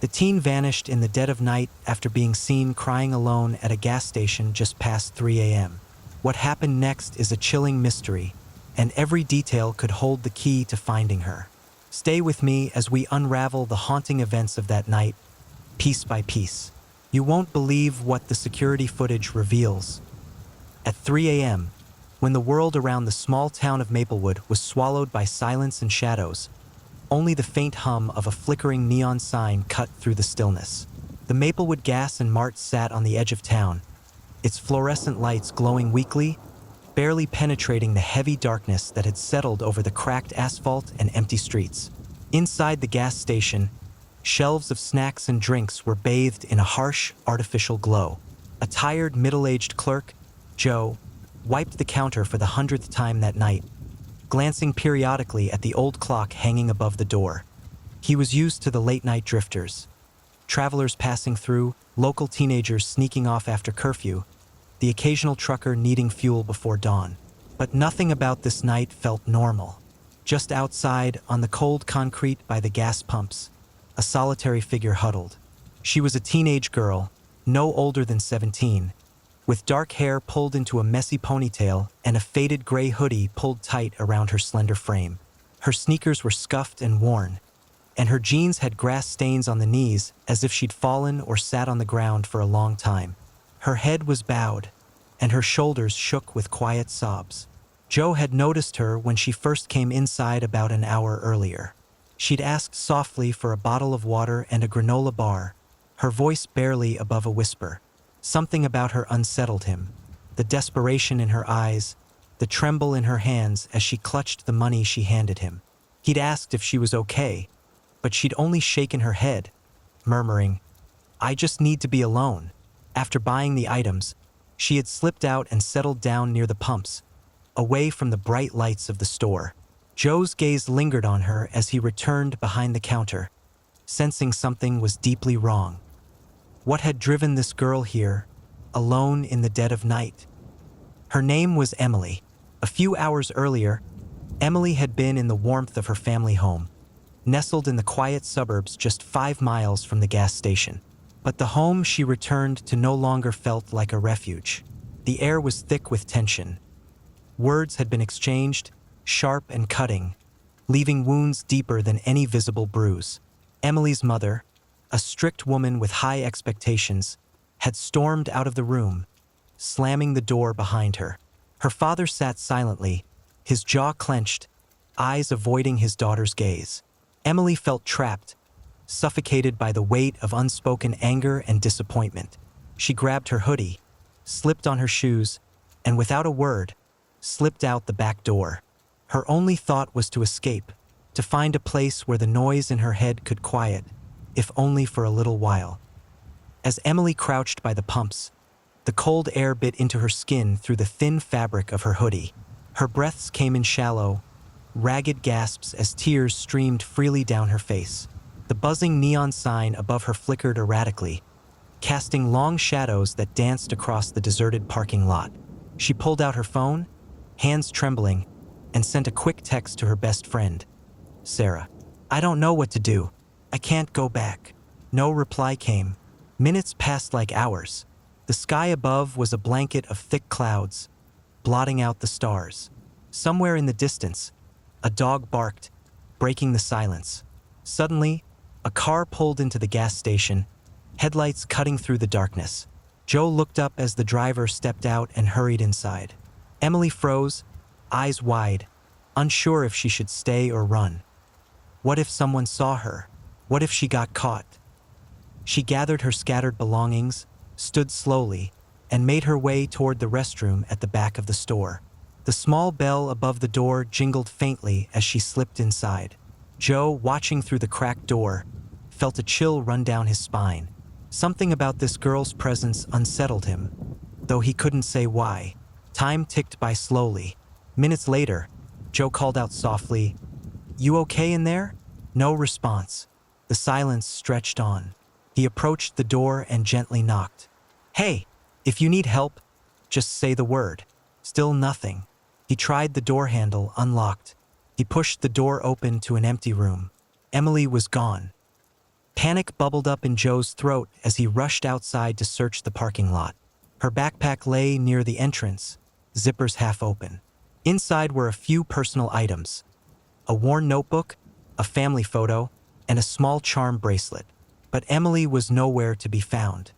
The teen vanished in the dead of night after being seen crying alone at a gas station just past 3 a.m. What happened next is a chilling mystery, and every detail could hold the key to finding her. Stay with me as we unravel the haunting events of that night, piece by piece. You won't believe what the security footage reveals. At 3 a.m., when the world around the small town of Maplewood was swallowed by silence and shadows, only the faint hum of a flickering neon sign cut through the stillness. The Maplewood Gas and Mart sat on the edge of town, its fluorescent lights glowing weakly, barely penetrating the heavy darkness that had settled over the cracked asphalt and empty streets. Inside the gas station, shelves of snacks and drinks were bathed in a harsh, artificial glow. A tired, middle-aged clerk, Joe, wiped the counter for the 100th time that night, glancing periodically at the old clock hanging above the door. He was used to the late-night drifters, travelers passing through, local teenagers sneaking off after curfew, the occasional trucker needing fuel before dawn. But nothing about this night felt normal. Just outside, on the cold concrete by the gas pumps, a solitary figure huddled. She was a teenage girl, no older than 17, with dark hair pulled into a messy ponytail and a faded gray hoodie pulled tight around her slender frame. Her sneakers were scuffed and worn, and her jeans had grass stains on the knees as if she'd fallen or sat on the ground for a long time. Her head was bowed, and her shoulders shook with quiet sobs. Joe had noticed her when she first came inside about an hour earlier. She'd asked softly for a bottle of water and a granola bar, her voice barely above a whisper. Something about her unsettled him, the desperation in her eyes, the tremble in her hands as she clutched the money she handed him. He'd asked if she was okay, but she'd only shaken her head, murmuring, "I just need to be alone." After buying the items, she had slipped out and settled down near the pumps, away from the bright lights of the store. Joe's gaze lingered on her as he returned behind the counter, sensing something was deeply wrong. What had driven this girl here, alone in the dead of night? Her name was Emily. A few hours earlier, Emily had been in the warmth of her family home, nestled in the quiet suburbs just 5 miles from the gas station. But the home she returned to no longer felt like a refuge. The air was thick with tension. Words had been exchanged, sharp and cutting, leaving wounds deeper than any visible bruise. Emily's mother, a strict woman with high expectations, had stormed out of the room, slamming the door behind her. Her father sat silently, his jaw clenched, eyes avoiding his daughter's gaze. Emily felt trapped, suffocated by the weight of unspoken anger and disappointment. She grabbed her hoodie, slipped on her shoes, and without a word, slipped out the back door. Her only thought was to escape, to find a place where the noise in her head could quiet, if only for a little while. As Emily crouched by the pumps, the cold air bit into her skin through the thin fabric of her hoodie. Her breaths came in shallow, ragged gasps as tears streamed freely down her face. The buzzing neon sign above her flickered erratically, casting long shadows that danced across the deserted parking lot. She pulled out her phone, hands trembling, and sent a quick text to her best friend, Sarah. "I don't know what to do. I can't go back." No reply came. Minutes passed like hours. The sky above was a blanket of thick clouds, blotting out the stars. Somewhere in the distance, a dog barked, breaking the silence. Suddenly, a car pulled into the gas station, headlights cutting through the darkness. Joe looked up as the driver stepped out and hurried inside. Emily froze, eyes wide, unsure if she should stay or run. What if someone saw her? What if she got caught? She gathered her scattered belongings, stood slowly, and made her way toward the restroom at the back of the store. The small bell above the door jingled faintly as she slipped inside. Joe, watching through the cracked door, felt a chill run down his spine. Something about this girl's presence unsettled him, though he couldn't say why. Time ticked by slowly. Minutes later, Joe called out softly, "You okay in there?" No response. The silence stretched on. He approached the door and gently knocked. "Hey, if you need help, just say the word." Still nothing. He tried the door handle, unlocked. He pushed the door open to an empty room. Emily was gone. Panic bubbled up in Joe's throat as he rushed outside to search the parking lot. Her backpack lay near the entrance, zippers half open. Inside were a few personal items: a worn notebook, a family photo, and a small charm bracelet. But Emily was nowhere to be found.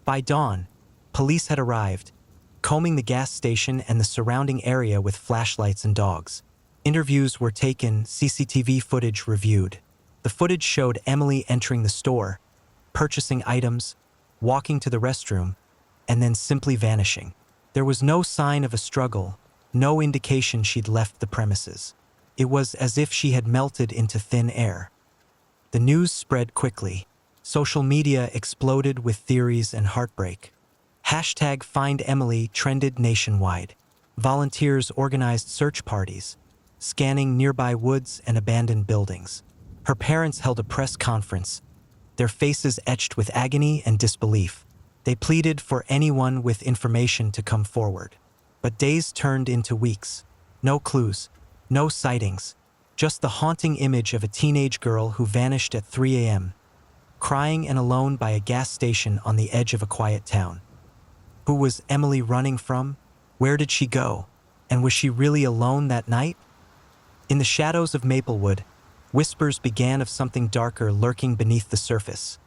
By dawn, police had arrived, combing the gas station and the surrounding area with flashlights and dogs. Interviews were taken, CCTV footage reviewed. The footage showed Emily entering the store, purchasing items, walking to the restroom, and then simply vanishing. There was no sign of a struggle, no indication she'd left the premises. It was as if she had melted into thin air. The news spread quickly. Social media exploded with theories and heartbreak. Hashtag Find Emily trended nationwide. Volunteers organized search parties, scanning nearby woods and abandoned buildings. Her parents held a press conference, their faces etched with agony and disbelief. They pleaded for anyone with information to come forward. But days turned into weeks. No clues, no sightings, just the haunting image of a teenage girl who vanished at 3 a.m., crying and alone by a gas station on the edge of a quiet town. Who was Emily running from? Where did she go? And was she really alone that night? In the shadows of Maplewood, whispers began of something darker lurking beneath the surface,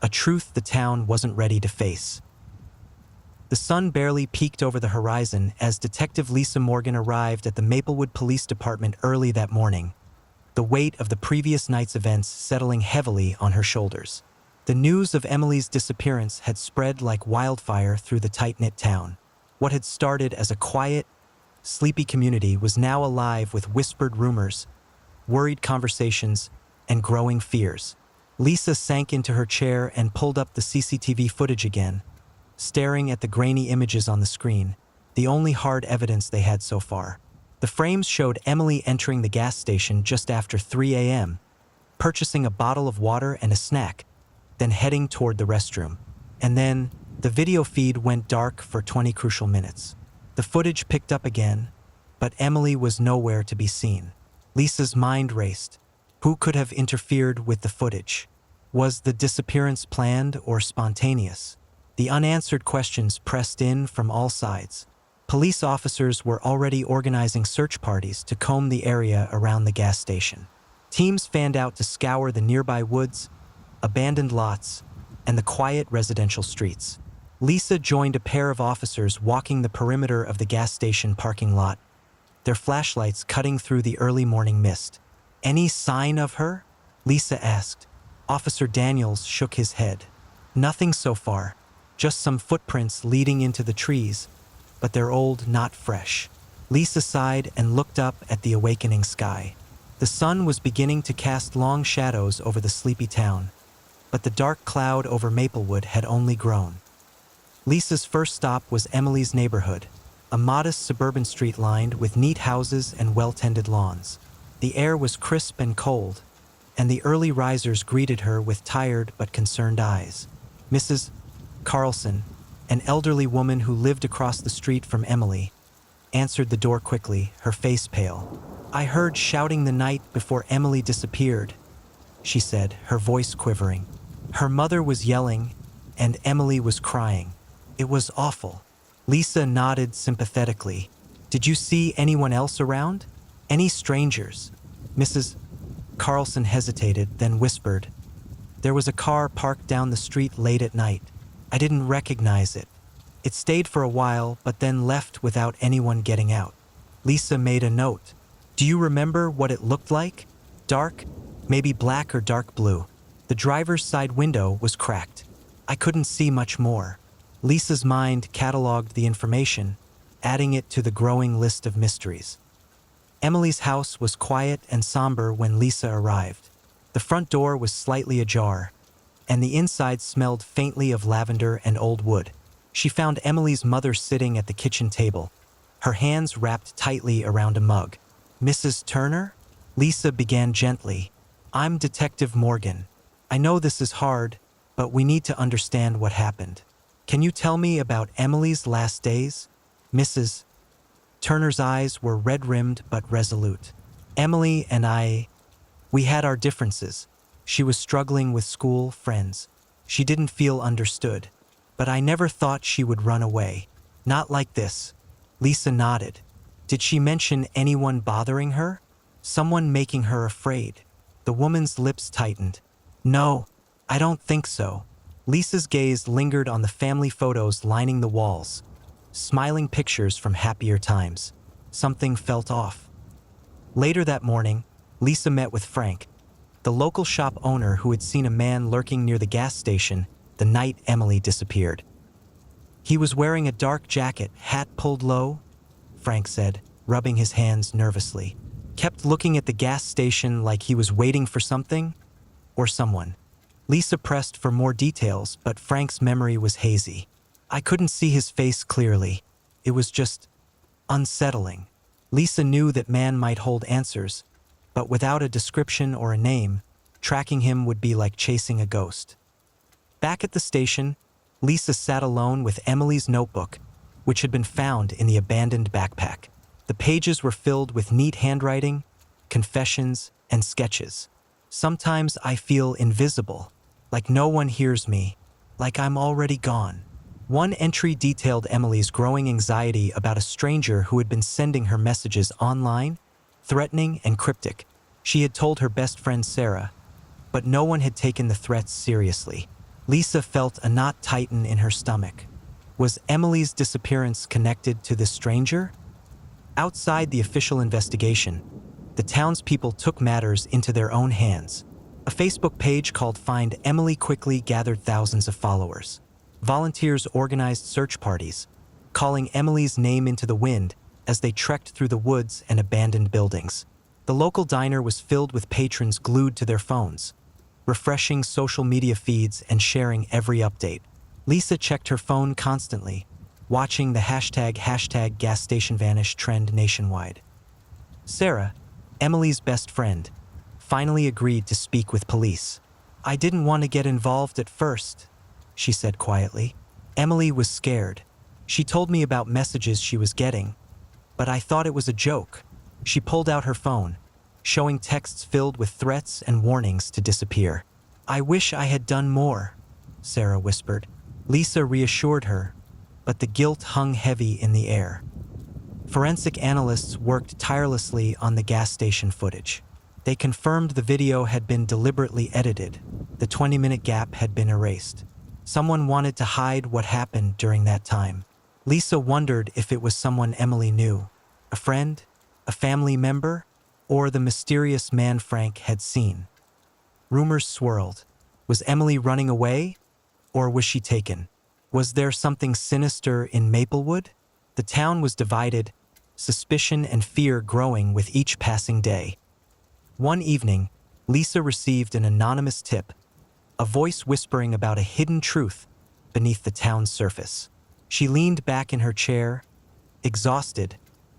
a truth the town wasn't ready to face. The sun barely peeked over the horizon as Detective Lisa Morgan arrived at the Maplewood Police Department early that morning, the weight of the previous night's events settling heavily on her shoulders. The news of Emily's disappearance had spread like wildfire through the tight-knit town. What had started as a quiet, sleepy community was now alive with whispered rumors, worried conversations, and growing fears. Lisa sank into her chair and pulled up the CCTV footage again, staring at the grainy images on the screen, the only hard evidence they had so far. The frames showed Emily entering the gas station just after 3 a.m., purchasing a bottle of water and a snack, then heading toward the restroom. And then, the video feed went dark for 20 crucial minutes. The footage picked up again, but Emily was nowhere to be seen. Lisa's mind raced. Who could have interfered with the footage? Was the disappearance planned or spontaneous? The unanswered questions pressed in from all sides. Police officers were already organizing search parties to comb the area around the gas station. Teams fanned out to scour the nearby woods, abandoned lots, and the quiet residential streets. Lisa joined a pair of officers walking the perimeter of the gas station parking lot, their flashlights cutting through the early morning mist. "Any sign of her?" Lisa asked. Officer Daniels shook his head. "Nothing so far, just some footprints leading into the trees, but they're old, not fresh." Lisa sighed and looked up at the awakening sky. The sun was beginning to cast long shadows over the sleepy town, but the dark cloud over Maplewood had only grown. Lisa's first stop was Emily's neighborhood, a modest suburban street lined with neat houses and well-tended lawns. The air was crisp and cold, and the early risers greeted her with tired but concerned eyes. Mrs. Carlson, an elderly woman who lived across the street from Emily, answered the door quickly, her face pale. "I heard shouting the night before Emily disappeared," she said, her voice quivering. Her mother was yelling, and Emily was crying. It was awful. Lisa nodded sympathetically. "Did you see anyone else around? Any strangers?" Mrs. Carlson hesitated, then whispered, "There was a car parked down the street late at night. I didn't recognize it. It stayed for a while, but then left without anyone getting out." Lisa made a note. "Do you remember what it looked like? Dark? Maybe black or dark blue. The driver's side window was cracked. I couldn't see much more." Lisa's mind cataloged the information, adding it to the growing list of mysteries. Emily's house was quiet and somber when Lisa arrived. The front door was slightly ajar, and the inside smelled faintly of lavender and old wood. She found Emily's mother sitting at the kitchen table, her hands wrapped tightly around a mug. "Mrs. Turner?" Lisa began gently. "I'm Detective Morgan. I know this is hard, but we need to understand what happened. Can you tell me about Emily's last days?" Mrs. Turner's eyes were red-rimmed but resolute. "Emily and I, we had our differences, She was struggling with school, friends. She didn't feel understood. But I never thought she would run away. Not like this. Lisa nodded. Did she mention anyone bothering her? Someone making her afraid? The woman's lips tightened. No, I don't think so. Lisa's gaze lingered on the family photos lining the walls. Smiling pictures from happier times. Something felt off. Later that morning, Lisa met with Frank, the local shop owner who had seen a man lurking near the gas station the night Emily disappeared. He was wearing a dark jacket, hat pulled low, Frank said, rubbing his hands nervously. Kept looking at the gas station like he was waiting for something or someone. Lisa pressed for more details, but Frank's memory was hazy. I couldn't see his face clearly. It was just unsettling. Lisa knew that man might hold answers, but without a description or a name, tracking him would be like chasing a ghost. Back at the station, Lisa sat alone with Emily's notebook, which had been found in the abandoned backpack. The pages were filled with neat handwriting, confessions, and sketches. Sometimes I feel invisible, like no one hears me, like I'm already gone. One entry detailed Emily's growing anxiety about a stranger who had been sending her messages online, threatening and cryptic. She had told her best friend Sarah, but no one had taken the threats seriously. Lisa felt a knot tighten in her stomach. Was Emily's disappearance connected to this stranger? Outside the official investigation, the townspeople took matters into their own hands. A Facebook page called Find Emily quickly gathered thousands of followers. Volunteers organized search parties, calling Emily's name into the wind as they trekked through the woods and abandoned buildings. The local diner was filled with patrons glued to their phones, refreshing social media feeds and sharing every update. Lisa checked her phone constantly, watching the hashtag gas station vanish trend nationwide. Sarah, Emily's best friend, finally agreed to speak with police. I didn't want to get involved at first, she said quietly. Emily was scared. She told me about messages she was getting, but I thought it was a joke. She pulled out her phone, showing texts filled with threats and warnings to disappear. I wish I had done more, Sarah whispered. Lisa reassured her, but the guilt hung heavy in the air. Forensic analysts worked tirelessly on the gas station footage. They confirmed the video had been deliberately edited. The 20-minute gap had been erased. Someone wanted to hide what happened during that time. Lisa wondered if it was someone Emily knew, a friend, a family member, or the mysterious man Frank had seen. Rumors swirled. Was Emily running away, or was she taken? Was there something sinister in Maplewood? The town was divided, suspicion and fear growing with each passing day. One evening, Lisa received an anonymous tip, a voice whispering about a hidden truth beneath the town's surface. She leaned back in her chair, exhausted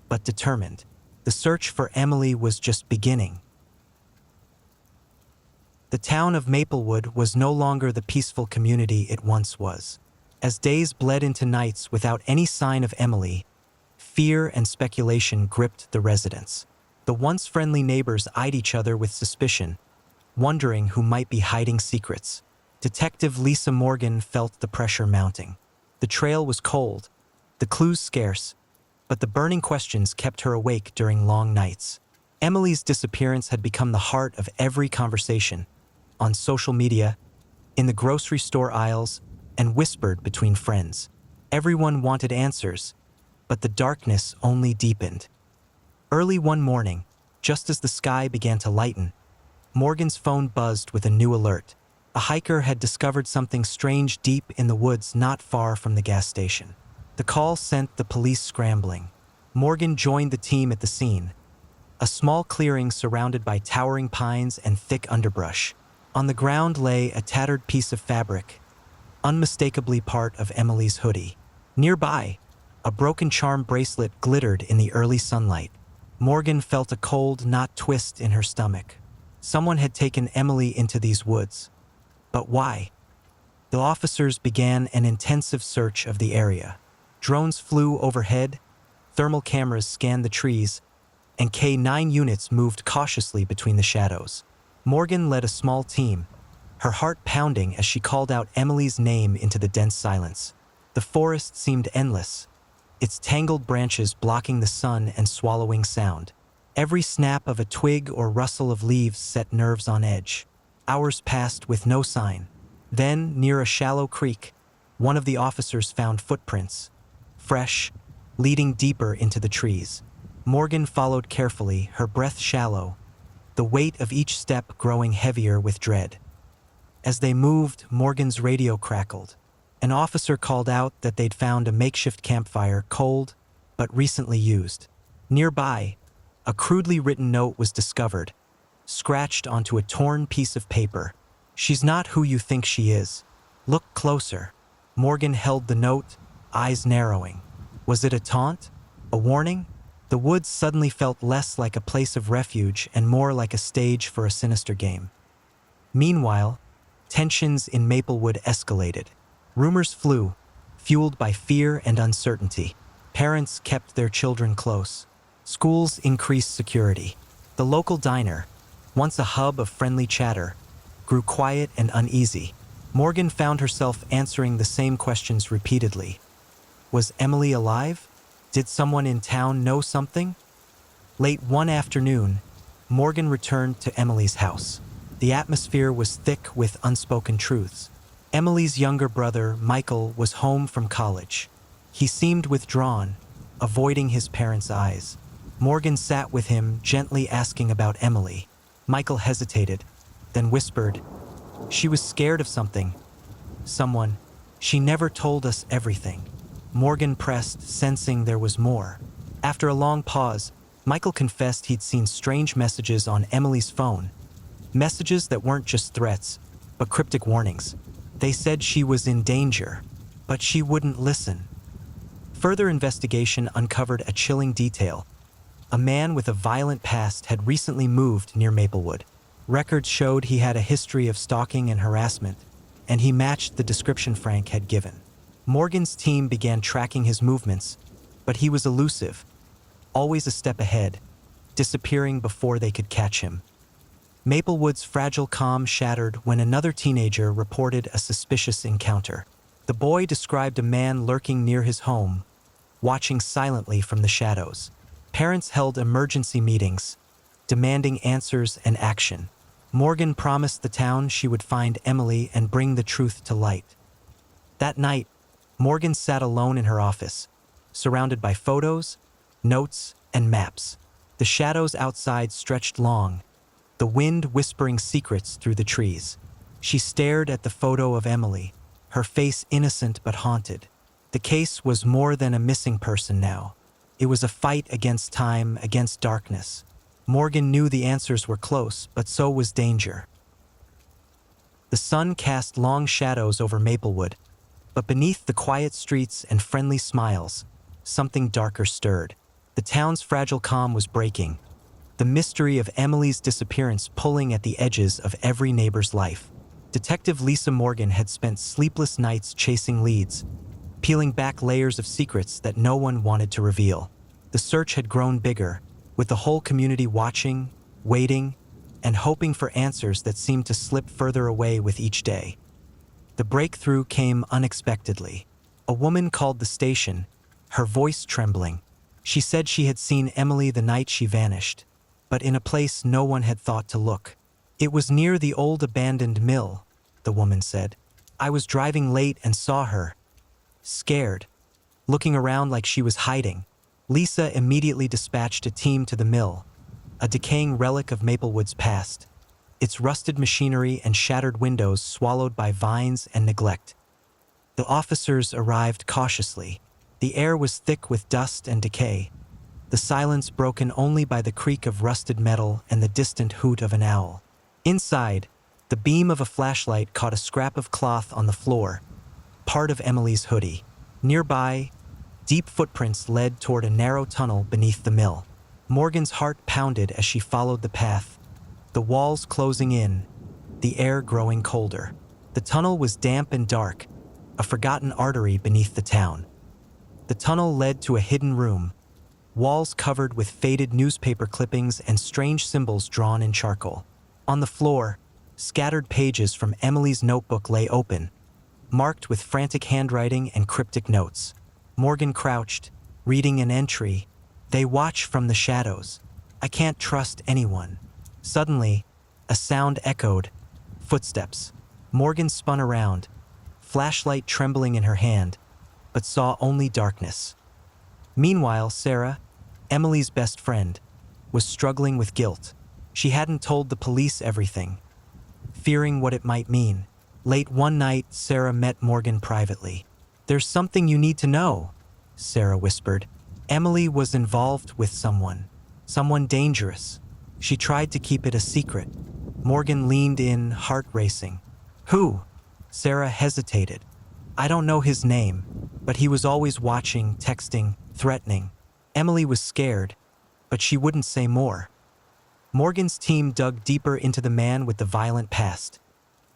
but determined. The search for Emily was just beginning. The town of Maplewood was no longer the peaceful community it once was. As days bled into nights without any sign of Emily, fear and speculation gripped the residents. The once friendly neighbors eyed each other with suspicion, wondering who might be hiding secrets. Detective Lisa Morgan felt the pressure mounting. The trail was cold, the clues scarce, but the burning questions kept her awake during long nights. Emily's disappearance had become the heart of every conversation, on social media, in the grocery store aisles, and whispered between friends. Everyone wanted answers, but the darkness only deepened. Early one morning, just as the sky began to lighten, Morgan's phone buzzed with a new alert. A hiker had discovered something strange deep in the woods not far from the gas station. The call sent the police scrambling. Morgan joined the team at the scene, a small clearing surrounded by towering pines and thick underbrush. On the ground lay a tattered piece of fabric, unmistakably part of Emily's hoodie. Nearby, a broken charm bracelet glittered in the early sunlight. Morgan felt a cold knot twist in her stomach. Someone had taken Emily into these woods. But why? The officers began an intensive search of the area. Drones flew overhead, thermal cameras scanned the trees, and K-9 units moved cautiously between the shadows. Morgan led a small team, her heart pounding as she called out Emily's name into the dense silence. The forest seemed endless, its tangled branches blocking the sun and swallowing sound. Every snap of a twig or rustle of leaves set nerves on edge. Hours passed with no sign. Then, near a shallow creek, one of the officers found footprints, fresh, leading deeper into the trees. Morgan followed carefully, her breath shallow, the weight of each step growing heavier with dread. As they moved, Morgan's radio crackled. An officer called out that they'd found a makeshift campfire, cold, but recently used. Nearby, a crudely written note was discovered, scratched onto a torn piece of paper. "She's not who you think she is. Look closer." Morgan held the note, eyes narrowing. Was it a taunt? A warning? The woods suddenly felt less like a place of refuge and more like a stage for a sinister game. Meanwhile, tensions in Maplewood escalated. Rumors flew, fueled by fear and uncertainty. Parents kept their children close. Schools increased security. The local diner, once a hub of friendly chatter, grew quiet and uneasy. Morgan found herself answering the same questions repeatedly. Was Emily alive? Did someone in town know something? Late one afternoon, Morgan returned to Emily's house. The atmosphere was thick with unspoken truths. Emily's younger brother, Michael, was home from college. He seemed withdrawn, avoiding his parents' eyes. Morgan sat with him, gently asking about Emily. Michael hesitated, then whispered, "She was scared of something. Someone. She never told us everything." Morgan pressed, sensing there was more. After a long pause, Michael confessed he'd seen strange messages on Emily's phone. Messages that weren't just threats, but cryptic warnings. They said she was in danger, but she wouldn't listen. Further investigation uncovered a chilling detail. A man with a violent past had recently moved near Maplewood. Records showed he had a history of stalking and harassment, and he matched the description Frank had given. Morgan's team began tracking his movements, but he was elusive, always a step ahead, disappearing before they could catch him. Maplewood's fragile calm shattered when another teenager reported a suspicious encounter. The boy described a man lurking near his home, watching silently from the shadows. Parents held emergency meetings, demanding answers and action. Morgan promised the town she would find Emily and bring the truth to light. That night, Morgan sat alone in her office, surrounded by photos, notes, and maps. The shadows outside stretched long, the wind whispering secrets through the trees. She stared at the photo of Emily, her face innocent but haunted. The case was more than a missing person now. It was a fight against time, against darkness. Morgan knew the answers were close, but so was danger. The sun cast long shadows over Maplewood, but beneath the quiet streets and friendly smiles, something darker stirred. The town's fragile calm was breaking, the mystery of Emily's disappearance pulling at the edges of every neighbor's life. Detective Lisa Morgan had spent sleepless nights chasing leads, peeling back layers of secrets that no one wanted to reveal. The search had grown bigger, with the whole community watching, waiting, and hoping for answers that seemed to slip further away with each day. The breakthrough came unexpectedly. A woman called the station, her voice trembling. She said she had seen Emily the night she vanished, but in a place no one had thought to look. It was near the old abandoned mill, the woman said. I was driving late and saw her, scared, looking around like she was hiding. Lisa immediately dispatched a team to the mill, a decaying relic of Maplewood's past, its rusted machinery and shattered windows swallowed by vines and neglect. The officers arrived cautiously. The air was thick with dust and decay, the silence broken only by the creak of rusted metal and the distant hoot of an owl. Inside, the beam of a flashlight caught a scrap of cloth on the floor, part of Emily's hoodie. Nearby, deep footprints led toward a narrow tunnel beneath the mill. Morgan's heart pounded as she followed the path, the walls closing in, the air growing colder. The tunnel was damp and dark, a forgotten artery beneath the town. The tunnel led to a hidden room, walls covered with faded newspaper clippings and strange symbols drawn in charcoal. On the floor, scattered pages from Emily's notebook lay open, marked with frantic handwriting and cryptic notes. Morgan crouched, reading an entry. They watch from the shadows. I can't trust anyone. Suddenly, a sound echoed. Footsteps. Morgan spun around, flashlight trembling in her hand, but saw only darkness. Meanwhile, Sarah, Emily's best friend, was struggling with guilt. She hadn't told the police everything, fearing what it might mean. Late one night, Sarah met Morgan privately. There's something you need to know, Sarah whispered. Emily was involved with someone dangerous. She tried to keep it a secret. Morgan leaned in, heart racing. Who? Sarah hesitated. I don't know his name, but he was always watching, texting, threatening. Emily was scared, but she wouldn't say more. Morgan's team dug deeper into the man with the violent past,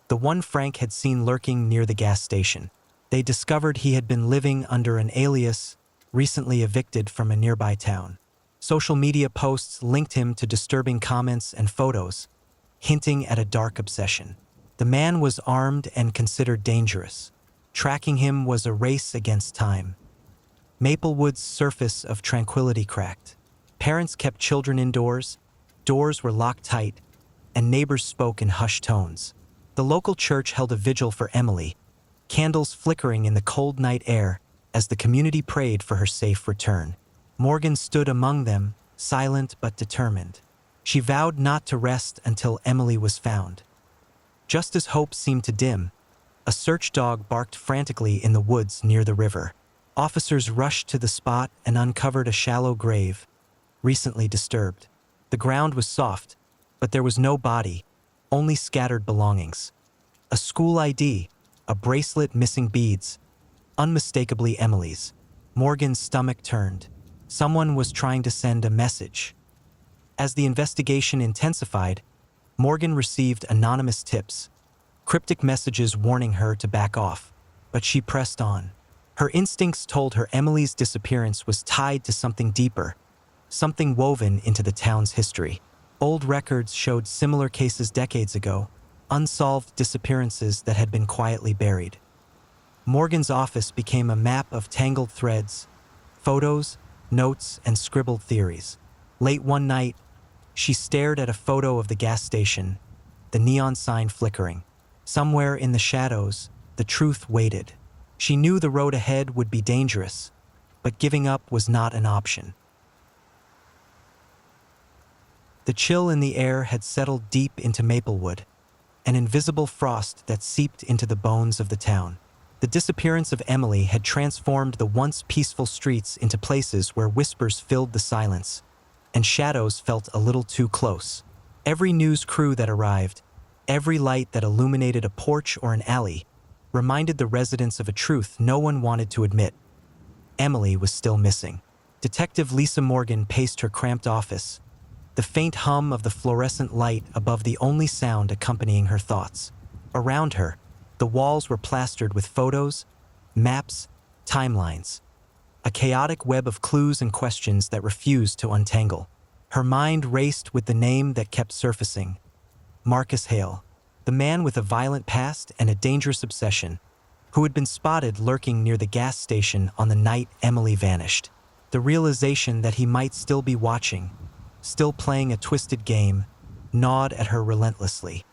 the one Frank had seen lurking near the gas station. They discovered he had been living under an alias, recently evicted from a nearby town. Social media posts linked him to disturbing comments and photos, hinting at a dark obsession. The man was armed and considered dangerous. Tracking him was a race against time. Maplewood's surface of tranquility cracked. Parents kept children indoors, doors were locked tight, and neighbors spoke in hushed tones. The local church held a vigil for Emily, candles flickering in the cold night air as the community prayed for her safe return. Morgan stood among them, silent but determined. She vowed not to rest until Emily was found. Just as hope seemed to dim, a search dog barked frantically in the woods near the river. Officers rushed to the spot and uncovered a shallow grave, recently disturbed. The ground was soft, but there was no body, only scattered belongings. A school ID, a bracelet missing beads, unmistakably Emily's. Morgan's stomach turned. Someone was trying to send a message. As the investigation intensified, Morgan received anonymous tips, cryptic messages warning her to back off, but she pressed on. Her instincts told her Emily's disappearance was tied to something deeper, something woven into the town's history. Old records showed similar cases decades ago, unsolved disappearances that had been quietly buried. Morgan's office became a map of tangled threads, photos, notes, and scribbled theories. Late one night, she stared at a photo of the gas station, the neon sign flickering. Somewhere in the shadows, the truth waited. She knew the road ahead would be dangerous, but giving up was not an option. The chill in the air had settled deep into Maplewood, an invisible frost that seeped into the bones of the town. The disappearance of Emily had transformed the once peaceful streets into places where whispers filled the silence, and shadows felt a little too close. Every news crew that arrived, every light that illuminated a porch or an alley, reminded the residents of a truth no one wanted to admit. Emily was still missing. Detective Lisa Morgan paced her cramped office, the faint hum of the fluorescent light above the only sound accompanying her thoughts. Around her, the walls were plastered with photos, maps, timelines, a chaotic web of clues and questions that refused to untangle. Her mind raced with the name that kept surfacing: Marcus Hale, the man with a violent past and a dangerous obsession, who had been spotted lurking near the gas station on the night Emily vanished. The realization that he might still be watching, still playing a twisted game, gnawed at her relentlessly.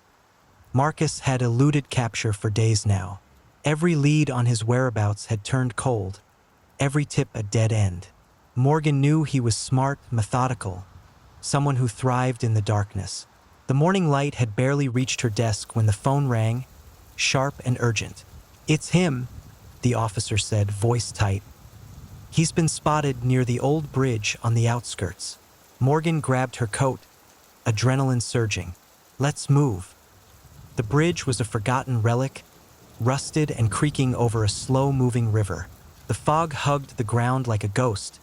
Marcus had eluded capture for days now. Every lead on his whereabouts had turned cold, every tip a dead end. Morgan knew he was smart, methodical, someone who thrived in the darkness. The morning light had barely reached her desk when the phone rang, sharp and urgent. "It's him," the officer said, voice tight. "He's been spotted near the old bridge on the outskirts." Morgan grabbed her coat, adrenaline surging. "Let's move." The bridge was a forgotten relic, rusted and creaking over a slow-moving river. The fog hugged the ground like a ghost,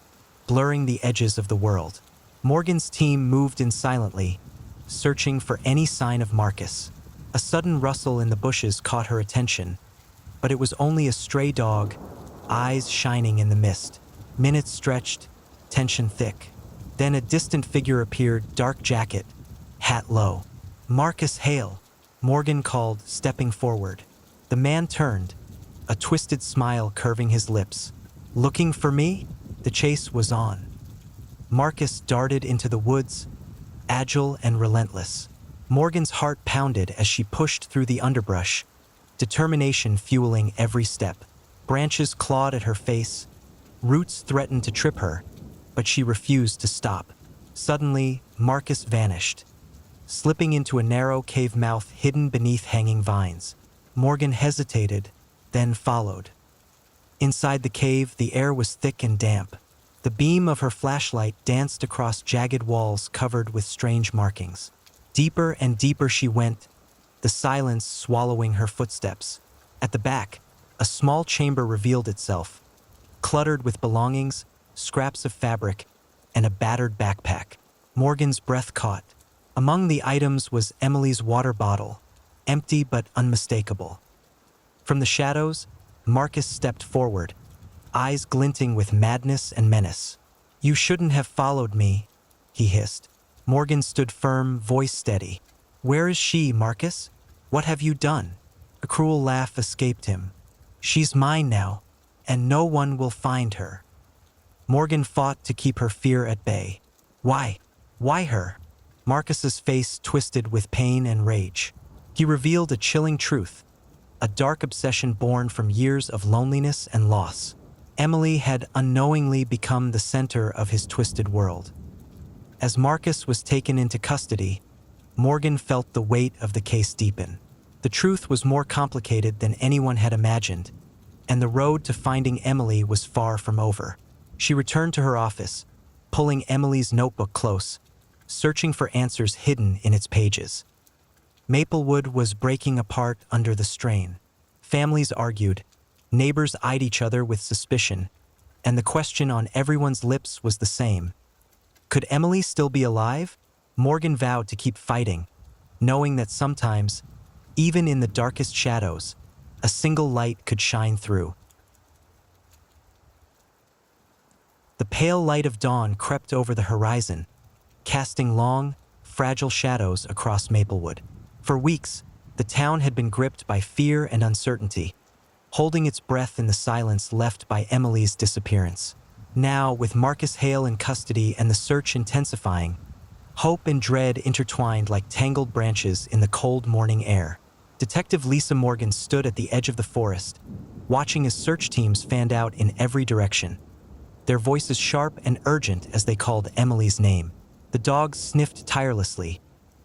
blurring the edges of the world. Morgan's team moved in silently, searching for any sign of Marcus. A sudden rustle in the bushes caught her attention, but it was only a stray dog, eyes shining in the mist. Minutes stretched, tension thick. Then a distant figure appeared, dark jacket, hat low. Marcus Hale, Morgan called, stepping forward. The man turned, a twisted smile curving his lips. Looking for me? The chase was on. Marcus darted into the woods, agile and relentless. Morgan's heart pounded as she pushed through the underbrush, determination fueling every step. Branches clawed at her face, roots threatened to trip her, but she refused to stop. Suddenly, Marcus vanished, slipping into a narrow cave mouth hidden beneath hanging vines. Morgan hesitated, then followed. Inside the cave, the air was thick and damp. The beam of her flashlight danced across jagged walls covered with strange markings. Deeper and deeper she went, the silence swallowing her footsteps. At the back, a small chamber revealed itself, cluttered with belongings, scraps of fabric, and a battered backpack. Morgan's breath caught. Among the items was Emily's water bottle, empty but unmistakable. From the shadows, Marcus stepped forward, eyes glinting with madness and menace. "You shouldn't have followed me," he hissed. Morgan stood firm, voice steady. "Where is she, Marcus? What have you done?" A cruel laugh escaped him. "She's mine now, and no one will find her." Morgan fought to keep her fear at bay. "Why? Why her?" Marcus's face twisted with pain and rage. He revealed a chilling truth, a dark obsession born from years of loneliness and loss. Emily had unknowingly become the center of his twisted world. As Marcus was taken into custody, Morgan felt the weight of the case deepen. The truth was more complicated than anyone had imagined, and the road to finding Emily was far from over. She returned to her office, pulling Emily's notebook close, searching for answers hidden in its pages. Maplewood was breaking apart under the strain. Families argued, neighbors eyed each other with suspicion, and the question on everyone's lips was the same. Could Emily still be alive? Morgan vowed to keep fighting, knowing that sometimes, even in the darkest shadows, a single light could shine through. The pale light of dawn crept over the horizon, casting long, fragile shadows across Maplewood. For weeks, the town had been gripped by fear and uncertainty, holding its breath in the silence left by Emily's disappearance. Now, with Marcus Hale in custody and the search intensifying, hope and dread intertwined like tangled branches in the cold morning air. Detective Lisa Morgan stood at the edge of the forest, watching as search teams fanned out in every direction, their voices sharp and urgent as they called Emily's name. The dogs sniffed tirelessly,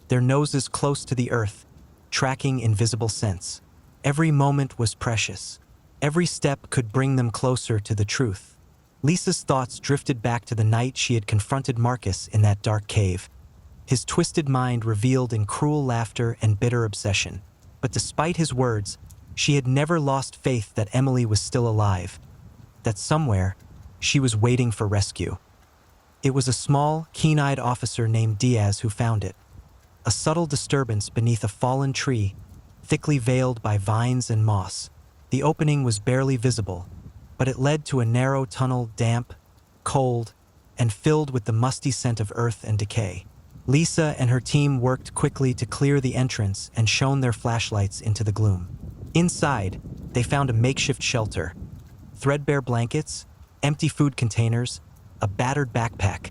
their noses close to the earth, tracking invisible scents. Every moment was precious. Every step could bring them closer to the truth. Lisa's thoughts drifted back to the night she had confronted Marcus in that dark cave, his twisted mind revealed in cruel laughter and bitter obsession. But despite his words, she had never lost faith that Emily was still alive, that somewhere she was waiting for rescue. It was a small, keen-eyed officer named Diaz who found it. A subtle disturbance beneath a fallen tree, thickly veiled by vines and moss. The opening was barely visible, but it led to a narrow tunnel, damp, cold, and filled with the musty scent of earth and decay. Lisa and her team worked quickly to clear the entrance and shone their flashlights into the gloom. Inside, they found a makeshift shelter, threadbare blankets, empty food containers, a battered backpack,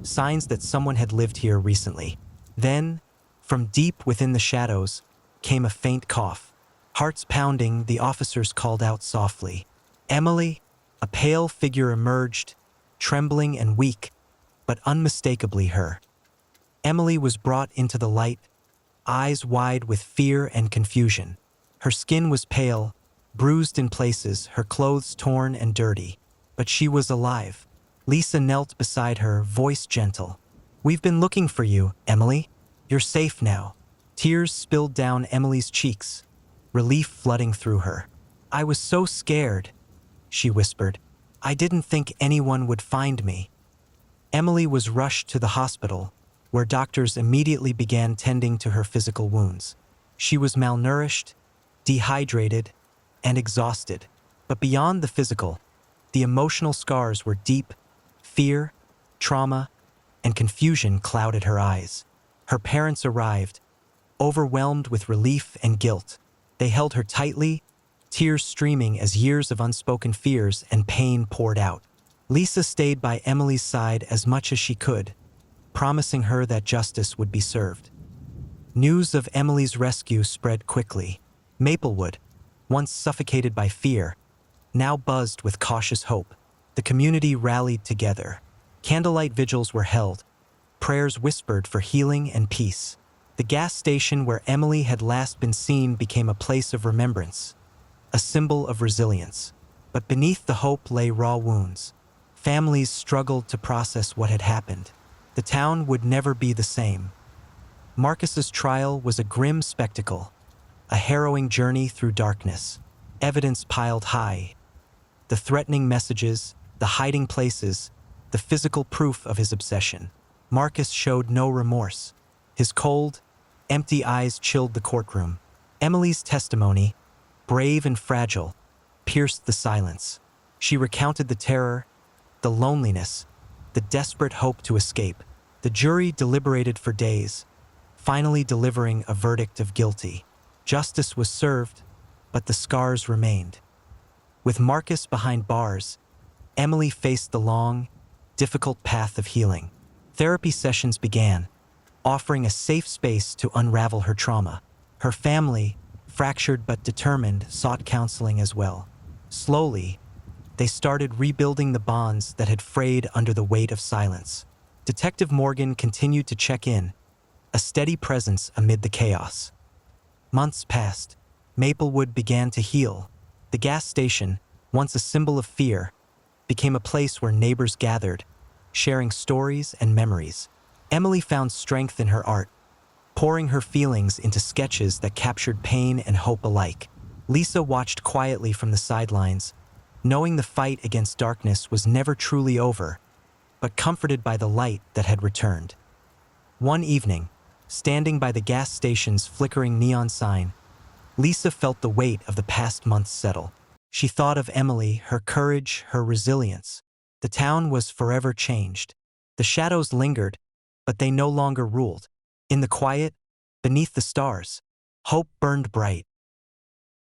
signs that someone had lived here recently. Then, from deep within the shadows, came a faint cough. Hearts pounding, the officers called out softly. "Emily!" A pale figure emerged, trembling and weak, but unmistakably her. Emily was brought into the light, eyes wide with fear and confusion. Her skin was pale, bruised in places, her clothes torn and dirty, but she was alive. Lisa knelt beside her, voice gentle. "We've been looking for you, Emily. You're safe now." Tears spilled down Emily's cheeks, relief flooding through her. "I was so scared," she whispered. "I didn't think anyone would find me." Emily was rushed to the hospital, where doctors immediately began tending to her physical wounds. She was malnourished, dehydrated, and exhausted. But beyond the physical, the emotional scars were deep. Fear, trauma, and confusion clouded her eyes. Her parents arrived, overwhelmed with relief and guilt. They held her tightly, tears streaming as years of unspoken fears and pain poured out. Lisa stayed by Emily's side as much as she could, promising her that justice would be served. News of Emily's rescue spread quickly. Maplewood, once suffocated by fear, now buzzed with cautious hope. The community rallied together. Candlelight vigils were held, prayers whispered for healing and peace. The gas station where Emily had last been seen became a place of remembrance, a symbol of resilience. But beneath the hope lay raw wounds. Families struggled to process what had happened. The town would never be the same. Marcus's trial was a grim spectacle, a harrowing journey through darkness. Evidence piled high. The threatening messages, the hiding places, the physical proof of his obsession. Marcus showed no remorse. His cold, empty eyes chilled the courtroom. Emily's testimony, brave and fragile, pierced the silence. She recounted the terror, the loneliness, the desperate hope to escape. The jury deliberated for days, finally delivering a verdict of guilty. Justice was served, but the scars remained. With Marcus behind bars, Emily faced the long, difficult path of healing. Therapy sessions began, offering a safe space to unravel her trauma. Her family, fractured but determined, sought counseling as well. Slowly, they started rebuilding the bonds that had frayed under the weight of silence. Detective Morgan continued to check in, a steady presence amid the chaos. Months passed. Maplewood began to heal. The gas station, once a symbol of fear, became a place where neighbors gathered, sharing stories and memories. Emily found strength in her art, pouring her feelings into sketches that captured pain and hope alike. Lisa watched quietly from the sidelines, knowing the fight against darkness was never truly over, but comforted by the light that had returned. One evening, standing by the gas station's flickering neon sign, Lisa felt the weight of the past months settle. She thought of Emily, her courage, her resilience. The town was forever changed. The shadows lingered, but they no longer ruled. In the quiet, beneath the stars, hope burned bright.